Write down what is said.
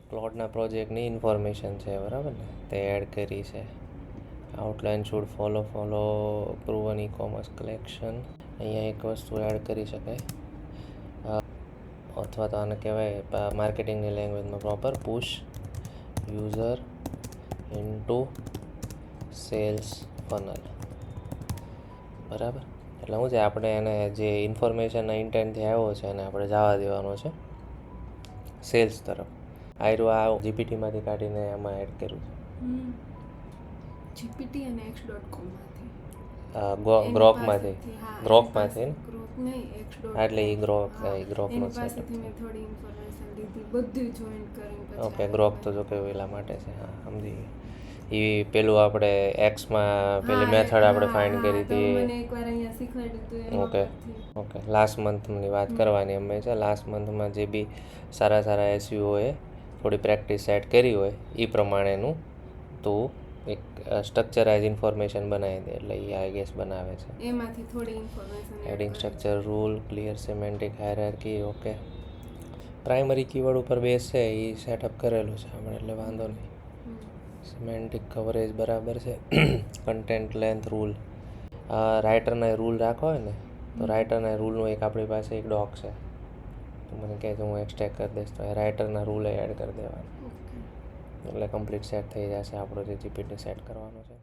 ક્લાઉડના પ્રોજેક્ટની ઇન્ફોર્મેશન છે, બરાબર ને, તે એડ કરી છે. Outline should follow proven e commerce collection. અહીંયા એક વસ્તુ એડ કરી શકાય, અથવા તો આને કહેવાય માર્કેટિંગની લેંગ્વેજમાં proper push user into sales funnel. બરાબર, એટલે શું છે, આપણે એને જે ઇન્ફોર્મેશનના ઇન્ટેન્ટથી આવ્યો છે એને આપણે જવા દેવાનો છે સેલ્સ તરફ. આ જીપીટીમાંથી કાઢીને એમાં એડ કર્યું જીપીટી અને x.com છે, ગ્રોકમાંથી એટલે એ ગ્રોકનો સેટઅપ છે. બધું જોઈન્ટ કરીને ઓકે, ગ્રોક તો જો કે પેલા માટે છે. હા, સમજી ગઈ. એ પેલું આપણે એક્સમાં પેલી મેથડ આપણે ફાઇન્ડ કરી હતી. મને એકવાર અહીંયા શીખવાડ્યું ઓકે ઓકે, લાસ્ટ મંથની વાત કરવાની અમે છે. લાસ્ટ મંથમાં જે બી સારા એસઈઓએ થોડી પ્રેક્ટિસ સેટ કરી હોય એ પ્રમાણેનું તું એક સ્ટ્રક્ચરાઇઝ ઇન્ફોર્મેશન બનાવી દે, એટલે એ આઈ ગેસ બનાવે છે. એમાંથી થોડી information heading structure, rule, clear semantic hierarchy. Okay, primary keyword ઉપર બેઝ છે એ સેટઅપ કરેલું છે આપણે, એટલે વાંધો નહીં. સિમેન્ટિક કવરેજ બરાબર છે. કન્ટેન્ટ લેન્થ રૂલ, રાઇટરના રૂલ રાખવા હોય ને તો રાઇટરના રૂલનું એક આપણી પાસે એક ડોક છે, તો મને કહે છે હું એક્સટ્રેક્ટ કરી દઈશ, તો એ રાઇટરના રૂલ એડ કરી દેવાના, એટલે કમ્પ્લીટ સેટ થઈ જશે આપણો જે જીપીટી સેટ કરવાનો છે.